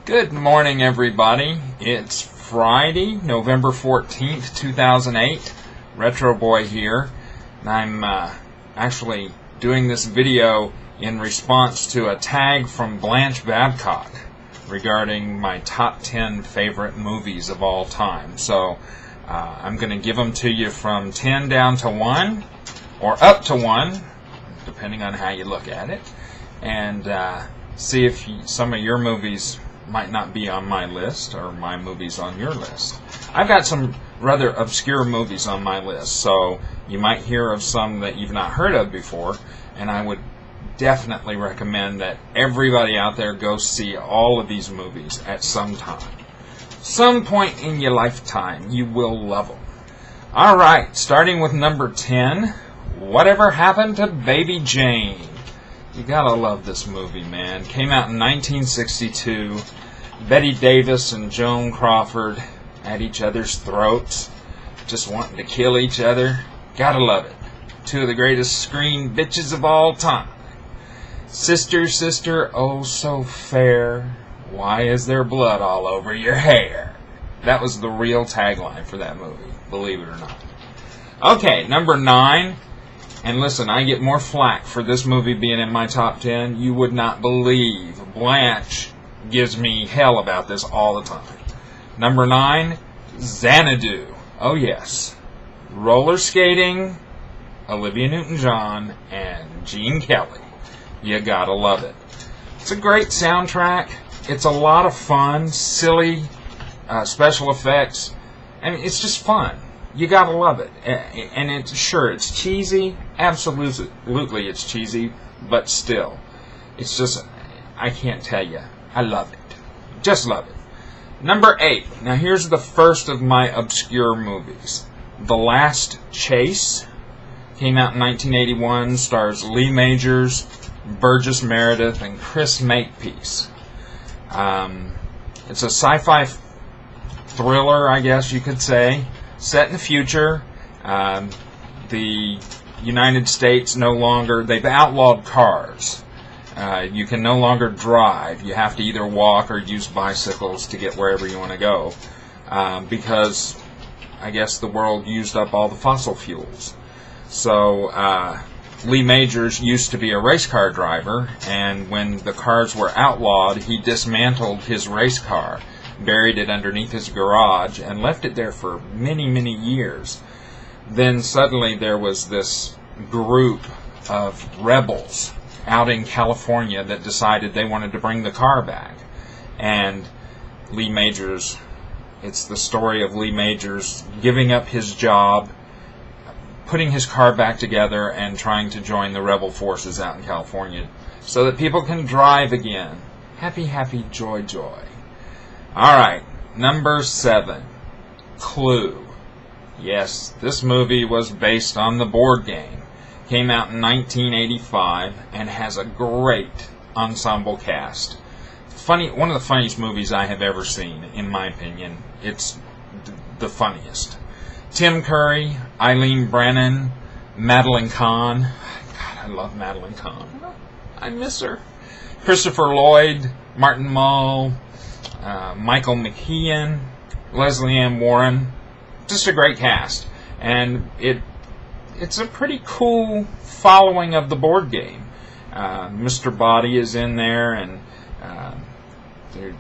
Good morning, everybody. It's Friday, November 14th, 2008. Retroboy here. And I'm actually doing this video in response to a tag from Blanche Babcock regarding my top 10 favorite movies of all time. So I'm going to give them to you from 10 down to 1, or up to 1, depending on how you look at it, and see if some of your movies might not be on my list, or my movies on your list. I've got some rather obscure movies on my list, so you might hear of some that you've not heard of before, and I would definitely recommend that everybody out there go see all of these movies at some time. Some point in your lifetime, you will love them. Alright, starting with number 10, Whatever Happened to Baby Jane? You gotta love this movie, man. Came out in 1962. Betty Davis and Joan Crawford at each other's throats, just wanting to kill each other. Gotta love it. Two of the greatest screen bitches of all time. Sister, sister, oh so fair, why is there blood all over your hair? That was the real tagline for that movie, believe it or not. Okay, number 9. And listen, I get more flack for this movie being in my top 10. You would not believe. Blanche gives me hell about this all the time. Number 9, Xanadu. Oh yes. Roller skating, Olivia Newton-John, and Gene Kelly. You gotta love it. It's a great soundtrack. It's a lot of fun, silly special effects. I mean, it's just fun. You gotta love it. And it's cheesy. Absolutely it's cheesy, but still. It's just, I can't tell you. I love it. Just love it. Number 8. Now here's the first of my obscure movies. The Last Chase. Came out in 1981. Stars Lee Majors, Burgess Meredith, and Chris Makepeace. It's a sci-fi thriller, I guess you could say. Set in the future. The United States they've outlawed cars. You can no longer drive. You have to either walk or use bicycles to get wherever you want to go. Because I guess the world used up all the fossil fuels. So Lee Majors used to be a race car driver, and when the cars were outlawed, he dismantled his race car, buried it underneath his garage, and left it there for many, many years. Then suddenly there was this group of rebels out in California that decided they wanted to bring the car back. And Lee Majors, it's the story of Lee Majors giving up his job, putting his car back together, and trying to join the rebel forces out in California so that people can drive again. Happy, happy, joy, joy. Alright, number 7, Clue. Yes, this movie was based on the board game. Came out in 1985 and has a great ensemble cast. One of the funniest movies I have ever seen, in my opinion. It's the funniest. Tim Curry, Eileen Brennan, Madeline Kahn. God, I love Madeline Kahn. I miss her. Christopher Lloyd, Martin Mull, Michael McKean, Leslie Ann Warren. Just a great cast. And it's a pretty cool following of the board game. Mr. Body is in there, and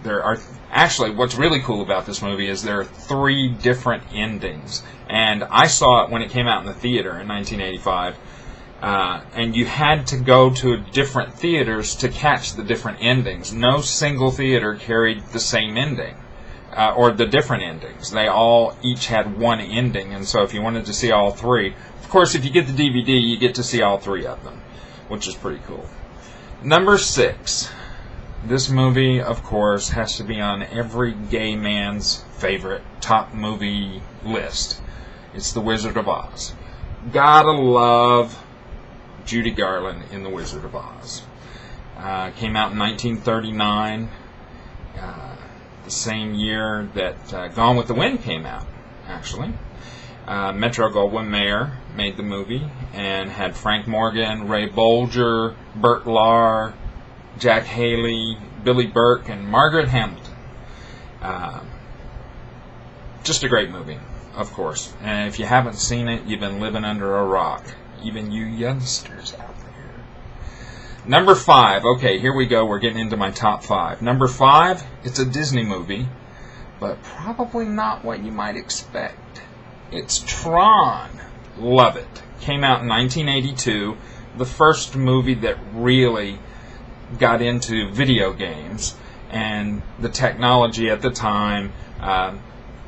there are actually, what's really cool about this movie is there are 3 different endings. And I saw it when it came out in the theater in 1985. And you had to go to different theaters to catch the different endings. No single theater carried the same ending, or the different endings. They all each had one ending, and so if you wanted to see all 3, of course, if you get the DVD, you get to see all 3 of them, which is pretty cool. Number 6. This movie, of course, has to be on every gay man's favorite top movie list. It's The Wizard of Oz. Gotta love Judy Garland in The Wizard of Oz. Came out in 1939, the same year that Gone with the Wind came out, actually. Metro-Goldwyn-Mayer made the movie and had Frank Morgan, Ray Bolger, Burt Lahr, Jack Haley, Billy Burke, and Margaret Hamilton. Just a great movie, of course. And if you haven't seen it, you've been living under a rock. Even you youngsters out there. Number 5. Okay, here we go. We're getting into my top 5. Number 5, it's a Disney movie, but probably not what you might expect. It's Tron. Love it. Came out in 1982. The first movie that really got into video games and the technology at the time.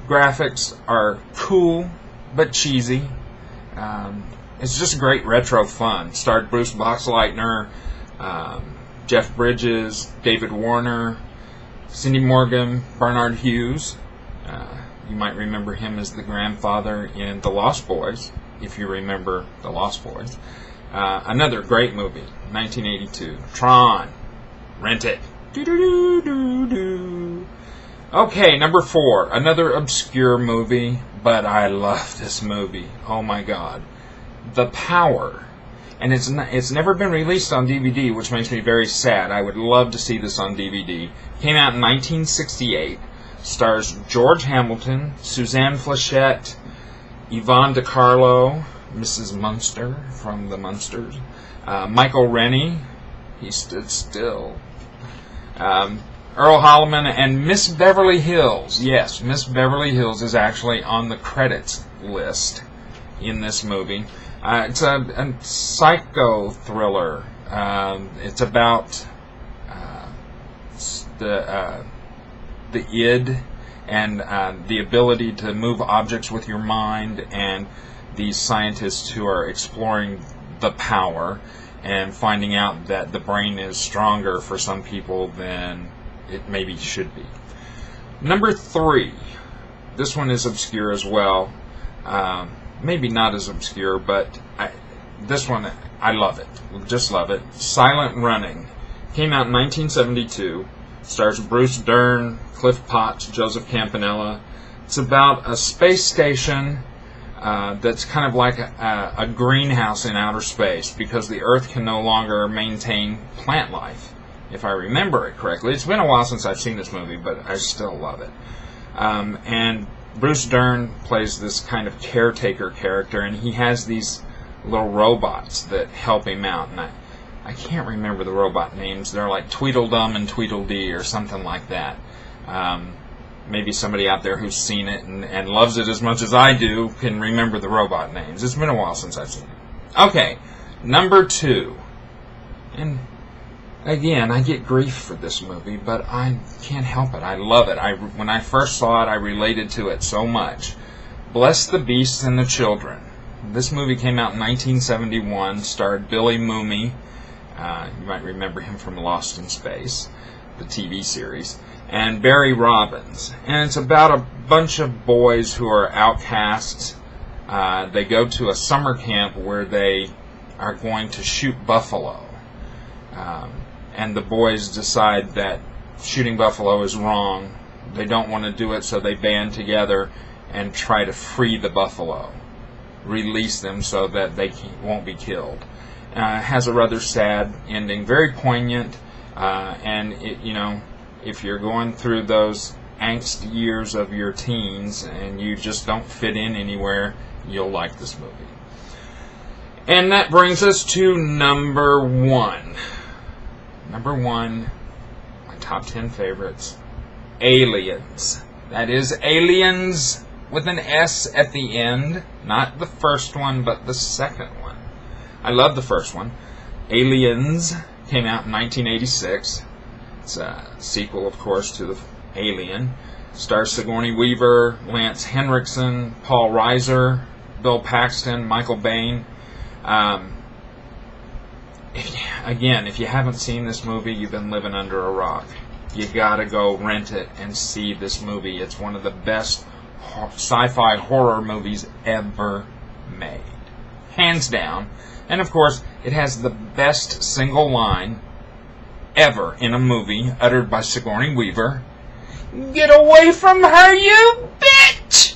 Graphics are cool but cheesy. It's just great retro fun. Starred Bruce Boxleitner, Jeff Bridges, David Warner, Cindy Morgan, Bernard Hughes. You might remember him as the grandfather in The Lost Boys, if you remember The Lost Boys. Another great movie, 1982. Tron. Rent it. Do-do-do-do-do. Okay, number 4. Another obscure movie, but I love this movie. Oh my God. The Power. And it's never been released on DVD, which makes me very sad. I would love to see this on DVD. Came out in 1968. Stars George Hamilton, Suzanne Flechette, Yvonne DiCarlo, Mrs. Munster from The Munsters, Michael Rennie, he stood still, Earl Holliman, and Miss Beverly Hills. Yes, Miss Beverly Hills is actually on the credits list in this movie. It's a psycho thriller. It's about the id and the ability to move objects with your mind, and these scientists who are exploring the power and finding out that the brain is stronger for some people than it maybe should be. Number 3. This one is obscure as well. Maybe not as obscure, but this one, I love it. Just love it. Silent Running. Came out in 1972. Stars Bruce Dern, Cliff Potts, Joseph Campanella. It's about a space station that's kind of like a greenhouse in outer space, because the Earth can no longer maintain plant life, if I remember it correctly. It's been a while since I've seen this movie, but I still love it. And Bruce Dern plays this kind of caretaker character, and he has these little robots that help him out. And I can't remember the robot names. They're like Tweedledum and Tweedledee or something like that. Maybe somebody out there who's seen it and loves it as much as I do can remember the robot names. It's been a while since I've seen it. Okay, number 2. And again, I get grief for this movie, but I can't help it. I love it. When I first saw it, I related to it so much. Bless the Beasts and the Children. This movie came out in 1971, starred Billy Mooney. You might remember him from Lost in Space, the TV series, and Barry Robbins. And it's about a bunch of boys who are outcasts. They go to a summer camp where they are going to shoot buffalo. And the boys decide that shooting buffalo is wrong. They don't want to do it, so they band together and try to free the buffalo, release them so that they won't be killed. It has a rather sad ending, very poignant, and if you're going through those angst years of your teens and you just don't fit in anywhere, you'll like this movie. And that brings us to number 1. Number 1, my top 10 favorites, Aliens. That is Aliens with an S at the end. Not the first one, but the second one. I love the first one. Aliens came out in 1986. It's a sequel, of course, to the Alien. Stars Sigourney Weaver, Lance Henriksen, Paul Reiser, Bill Paxton, Michael Biehn. If you haven't seen this movie, you've been living under a rock. You gotta go rent it and see this movie. It's one of the best sci-fi horror movies ever made. Hands down. And of course, it has the best single line ever in a movie, uttered by Sigourney Weaver. Get away from her, you bitch!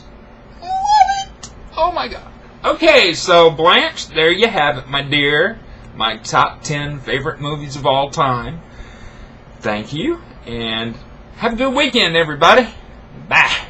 Love it! Oh my God. Okay, so Blanche, there you have it, my dear. My top 10 favorite movies of all time. Thank you, and have a good weekend, everybody. Bye.